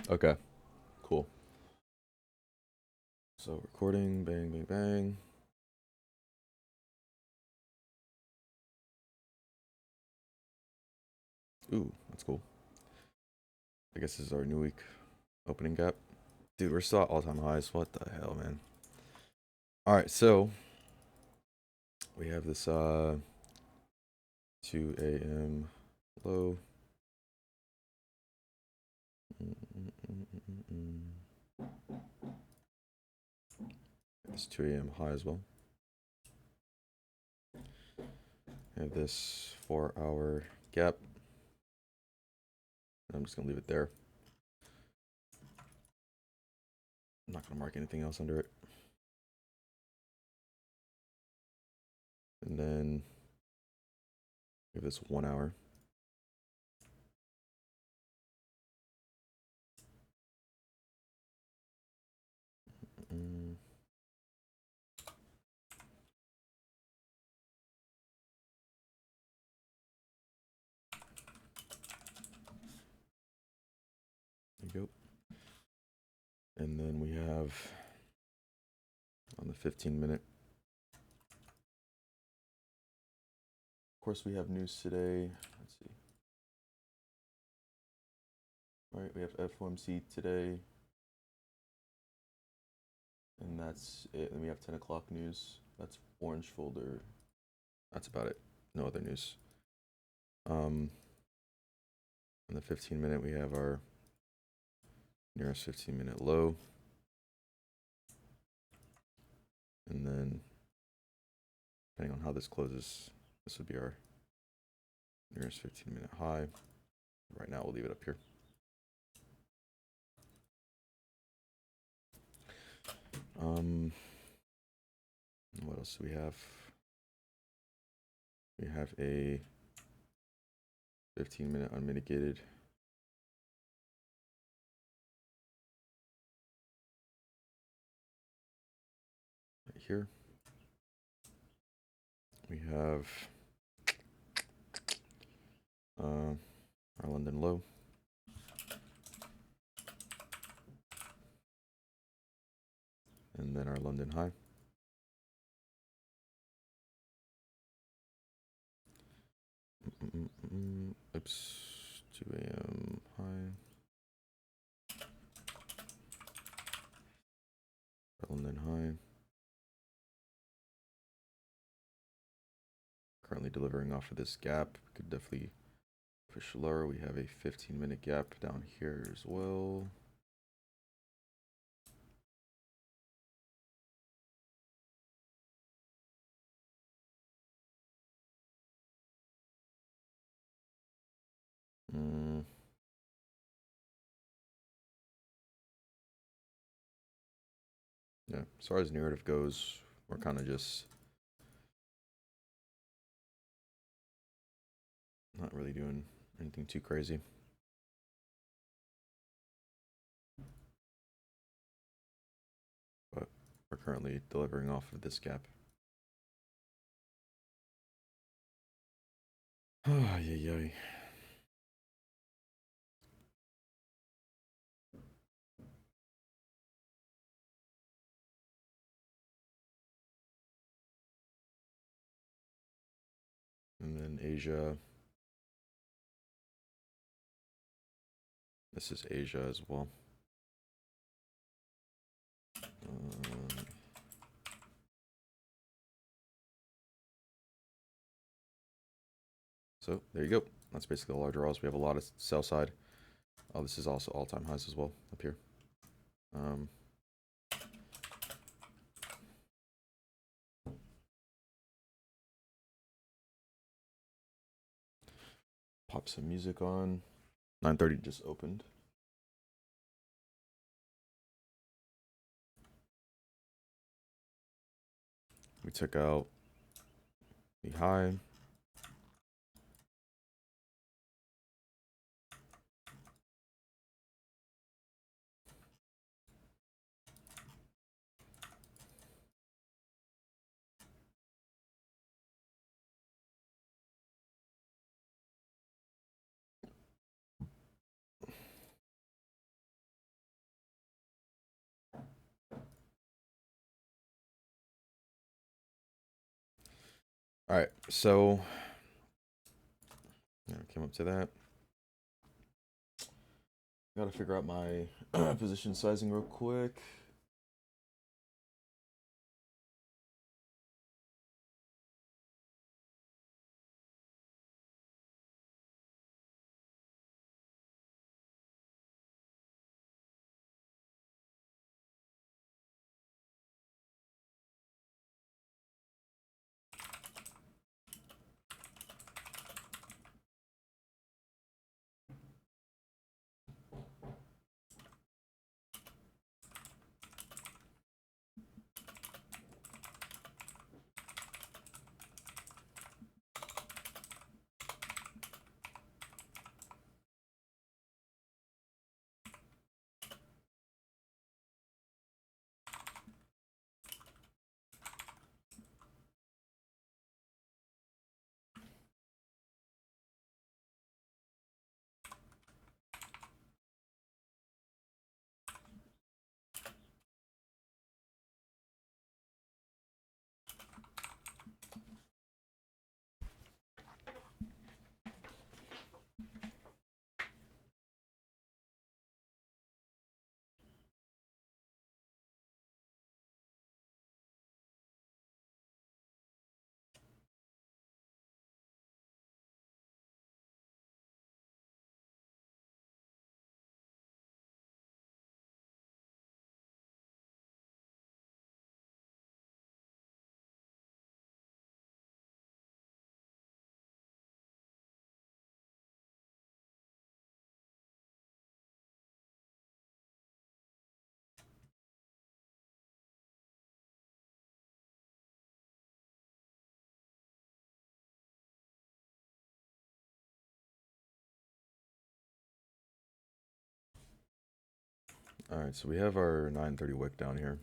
Okay, cool. So recording, bang, bang, bang. Ooh, that's cool. I guess this is our new week opening gap. Dude, we're still at all-time highs. What the hell, man? All right, so we have this 2 a.m. low. This 2 a.m. high as well. We have this 4-hour gap. I'm just gonna leave it there. I'm not gonna mark anything else under it. And then we have this 1 hour. Mm, there you go. And then we have on the 15-minute. Of course, we have news today. Let's see. All right, we have FOMC today, and that's it. And we have 10 o'clock news. That's orange folder. That's about it. No other news. On the 15-minute, we have our nearest 15-minute low, and then depending on how this closes, this would be our nearest 15-minute high. Right now, we'll leave it up here. What else do we have? We have a 15-minute unmitigated. Right here. We have our London low. And then our London high. Oops, 2 a.m. high. London high. Currently delivering off of this gap. We could definitely push lower. We have a 15-minute gap down here as well. Yeah, as far as narrative goes, we're kind of just not really doing anything too crazy. But we're currently delivering off of this gap. Ah, yeah. And then Asia. This is Asia as well. So there you go. That's basically all our draws. We have a lot of sell side. Oh, this is also all-time highs as well up here. Pop some music on. 9:30 just opened. We took out the high. All right, so came up to that. Got to figure out my position sizing real quick. All right, so we have our 930 wick down here.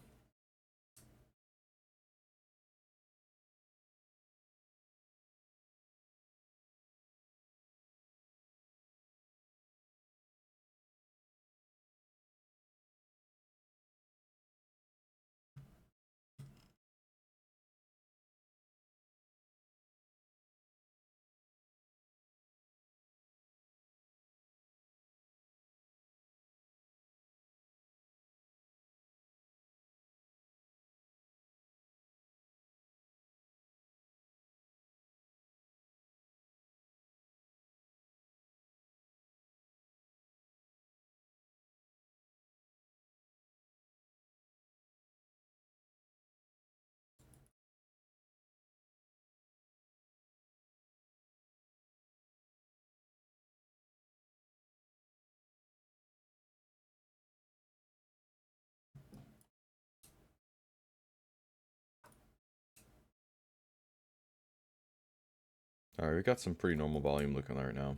All right, we got some pretty normal volume looking right now.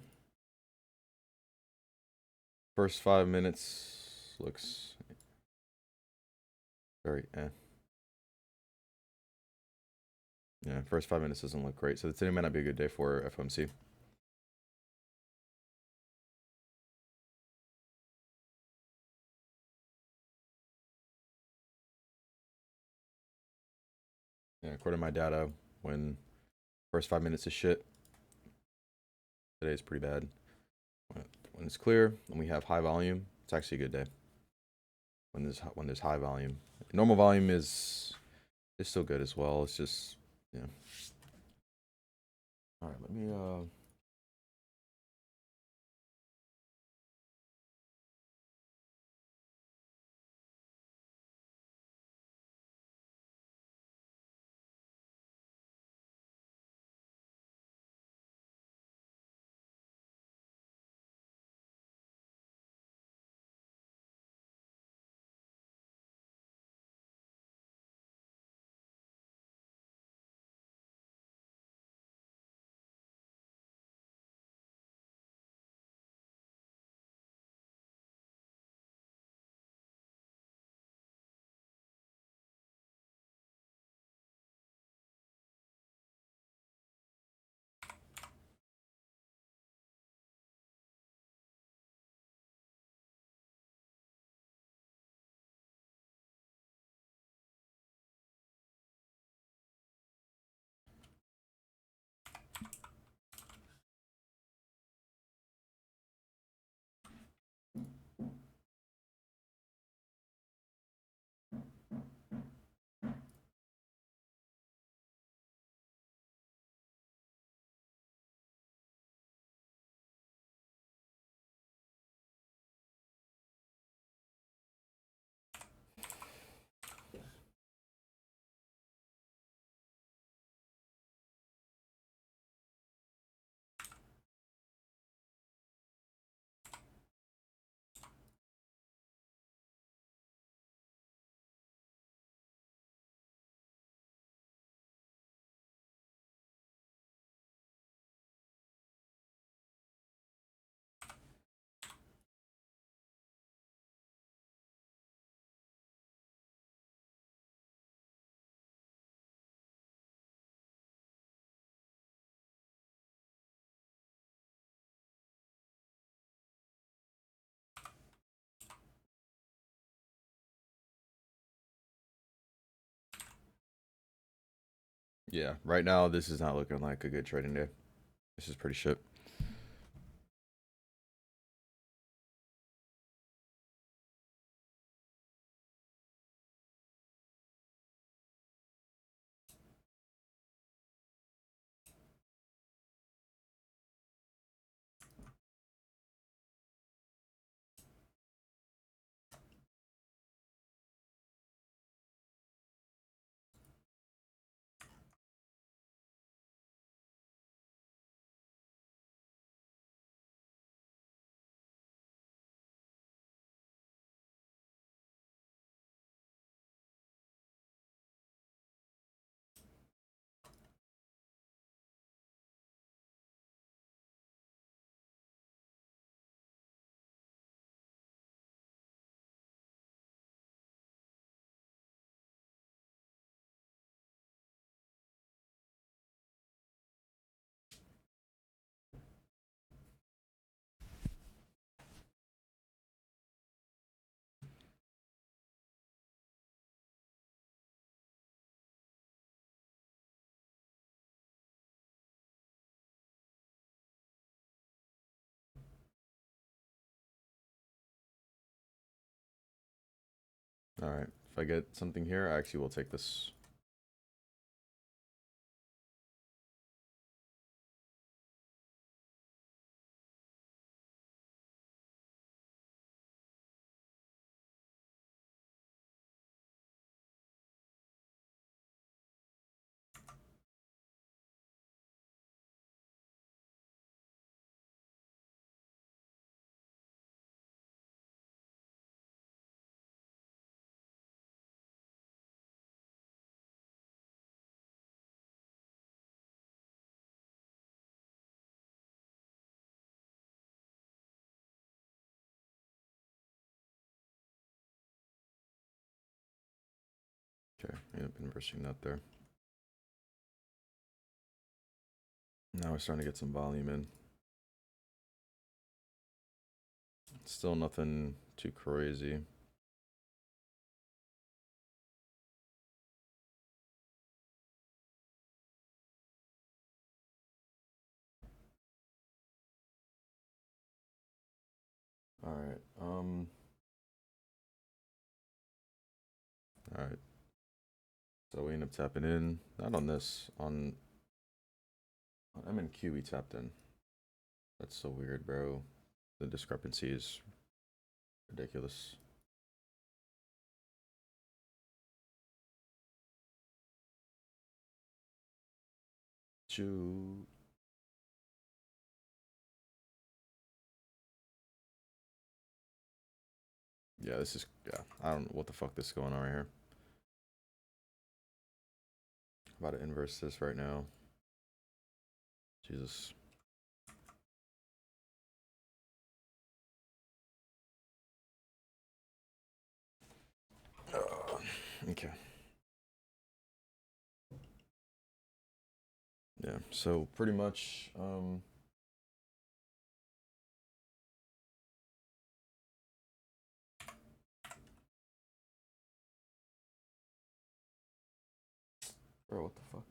First 5 minutes looks very eh. Yeah, first 5 minutes doesn't look great. So today might not be a good day for FOMC. Yeah, according to my data, when first 5 minutes is shit, today's pretty bad. When it's clear and we have high volume, it's actually a good day. When there's high volume, normal volume is still good as well. It's just yeah. All right, let me Yeah, right now this is not looking like a good trading day. This is pretty shit. All right, if I get something here, I actually will take this. Okay, end up inversing that there. Now we're starting to get some volume in. Still nothing too crazy. All right. All right. So we end up tapping in. Not on this. On MNQ we tapped in. That's so weird, bro. The discrepancy is ridiculous. Choo. Yeah, this is, yeah, I don't know what the fuck this is going on right here. I'm about to inverse this right now. Jesus. Okay. Yeah, so pretty much, bro, what the fuck?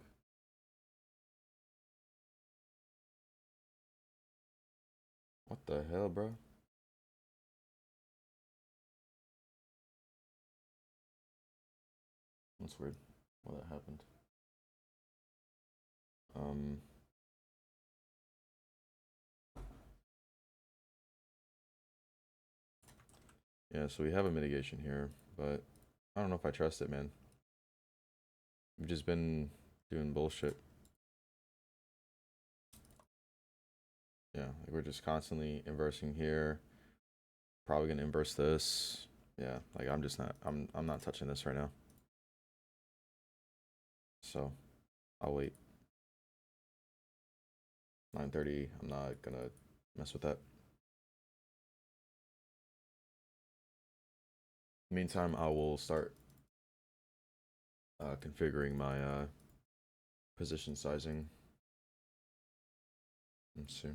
What the hell, bro? That's weird. Why that happened. Um, yeah, so we have a mitigation here, but I don't know if I trust it, man. We've just been doing bullshit. Yeah, like we're just constantly inversing here. Probably gonna inverse this. Yeah, like I'm just not, I'm not touching this right now. So I'll wait. 9:30. I'm not gonna mess with that. Meantime, I will start configuring my position sizing. Let's see.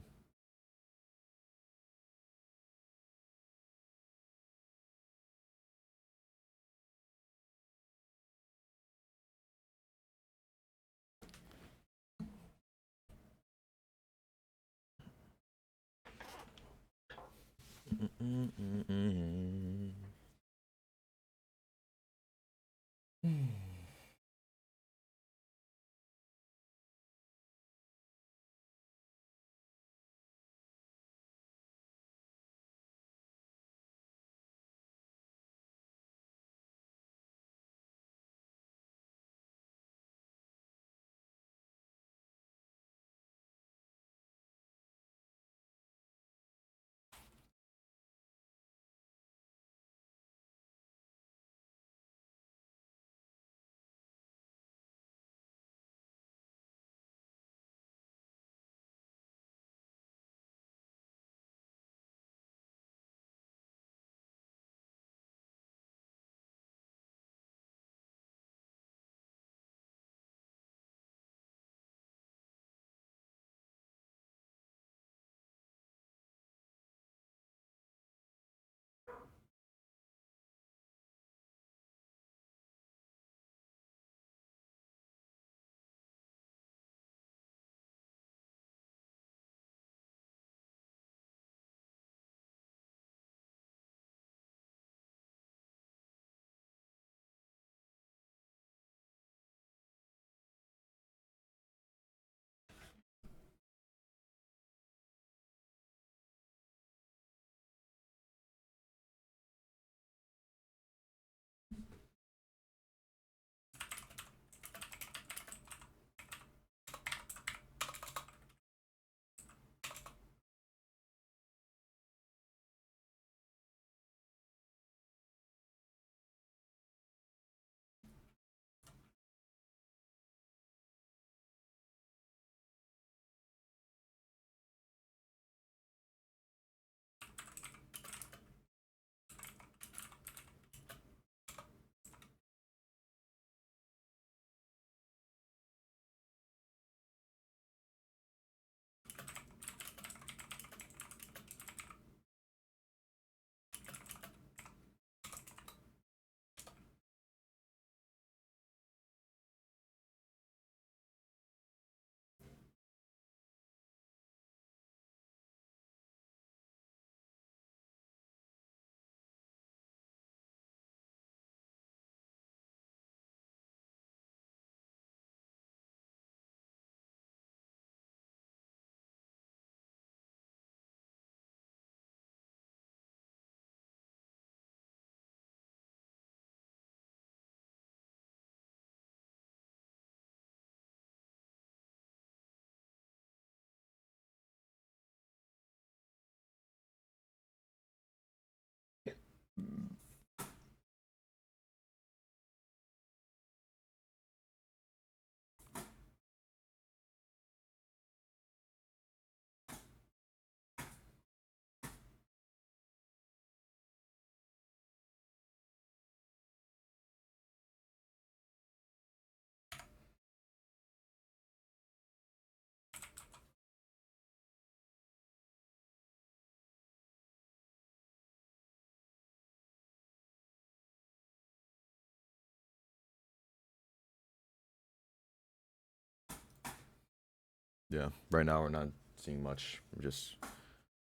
Yeah, right now we're not seeing much. We're just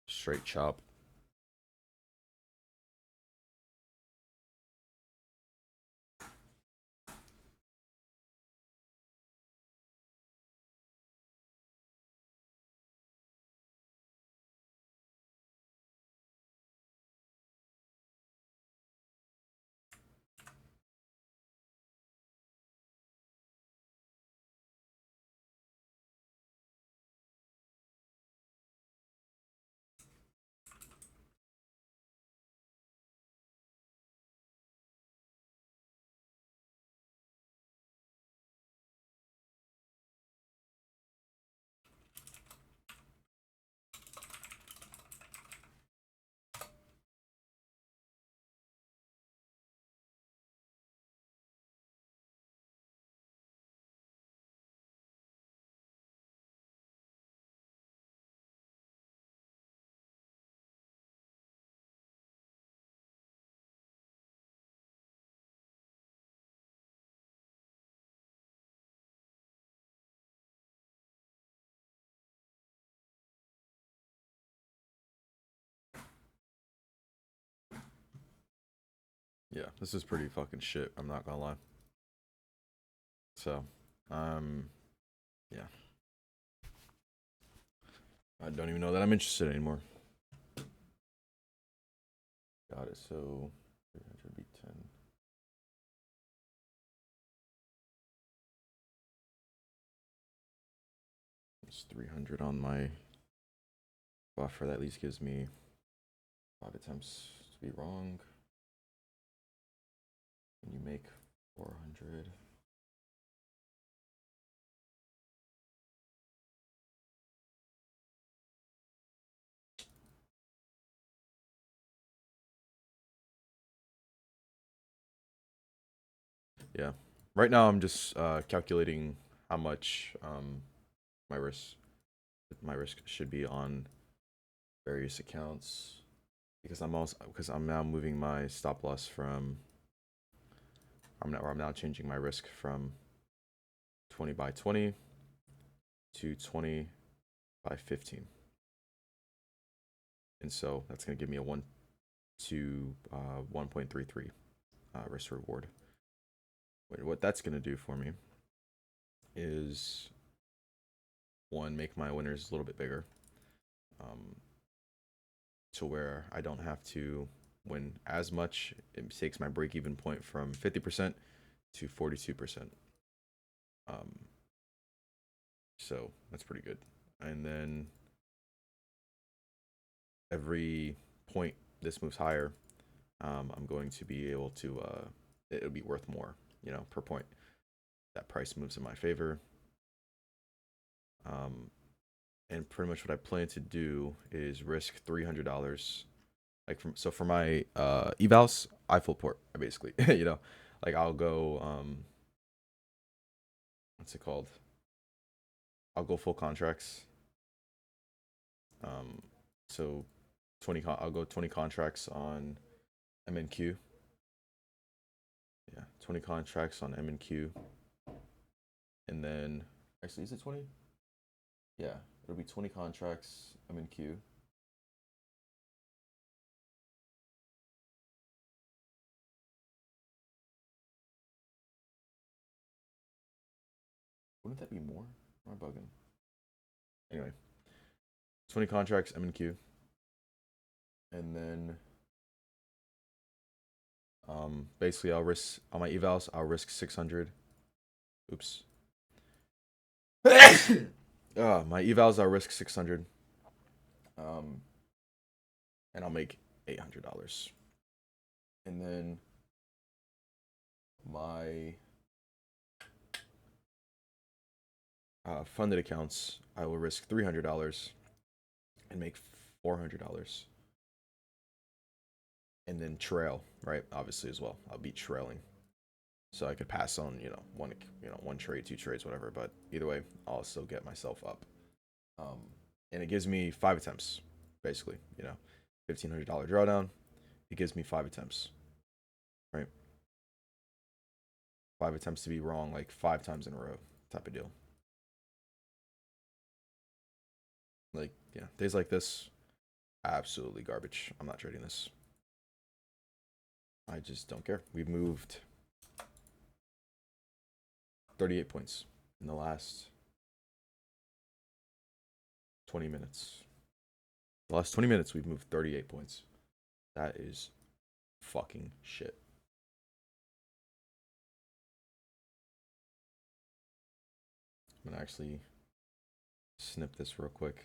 straight chop. Yeah, this is pretty fucking shit. I'm not gonna lie. So, yeah, I don't even know that I'm interested anymore. Got it. So 300 be 10. It's 300 on my buffer. That at least gives me 5 attempts to be wrong. And you make 400. Yeah. Right now, I'm just calculating how much my risk my risk should be on various accounts because I'm now moving my stop loss from I'm now changing my risk from 20 by 20 to 20 by 15, and so that's going to give me a 1 to 1.33 risk reward. What that's going to do for me is one, make my winners a little bit bigger, um, to where I don't have to win as much. It takes my break even point from 50% to 42%. Um, so that's pretty good. And then every point this moves higher, I'm going to be able to, it'll be worth more, per point. That price moves in my favor. And pretty much what I plan to do is risk $300. So for my evals, I full port basically. Like I'll go what's it called? I'll go full contracts. Um, so I'll go 20 contracts on MNQ. Yeah, 20 contracts on MNQ, and then actually is it 20? Yeah, it'll be 20 contracts MNQ. Wouldn't that be more? Am I bugging? Anyway, 20 contracts MNQ, and then basically I'll risk on my evals. I'll risk 600. Oops. My evals I'll risk 600. Um, and I'll make $800. And then my funded accounts, I will risk $300 and make $400. And then trail, right? Obviously as well. I'll be trailing. So I could pass on, one trade, two trades, whatever. But either way, I'll still get myself up. Um, and it gives me 5 attempts, basically. $1,500 drawdown. It gives me 5 attempts, right? 5 attempts to be wrong like 5 times in a row, type of deal. Like, yeah, days like this, absolutely garbage. I'm not trading this. I just don't care. We've moved 38 points in the last 20 minutes. The last 20 minutes, we've moved 38 points. That is fucking shit. I'm gonna actually snip this real quick.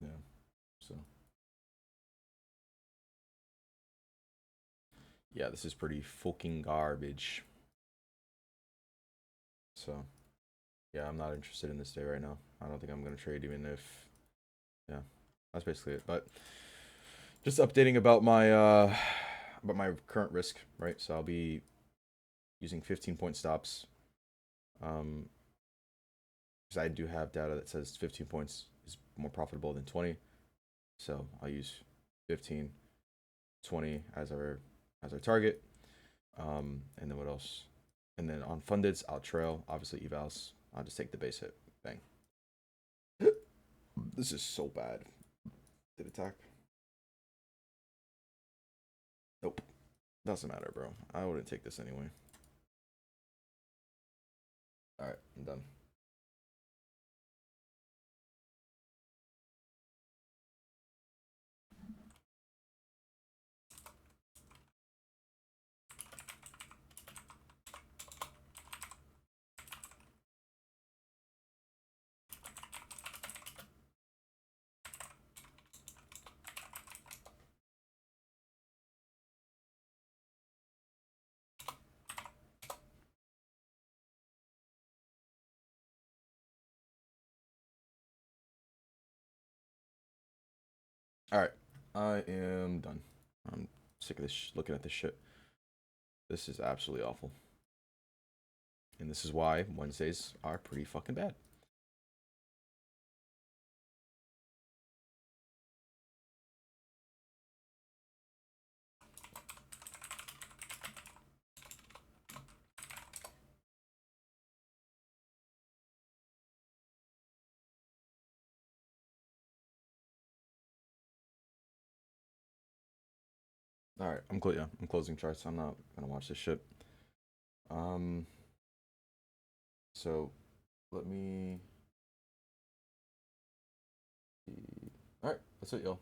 Yeah. So yeah, this is pretty fucking garbage. So yeah, I'm not interested in this day right now. I don't think I'm gonna trade even if yeah, that's basically it. But just updating about my current risk, right? So I'll be using 15-point stops. Because I do have data that says 15 points is more profitable than 20. So I'll use 15, 20 as our target. And then what else? And then on fundeds, I'll trail. Obviously, evals. I'll just take the base hit. Bang. This is so bad. Did attack? Nope. Doesn't matter, bro. I wouldn't take this anyway. All right, I'm done. All right, I am done. I'm sick of this looking at this shit. This is absolutely awful. And this is why Wednesdays are pretty fucking bad. All right, yeah, I'm closing charts. I'm not gonna watch this shit. Um, so let me. All right, that's it, y'all.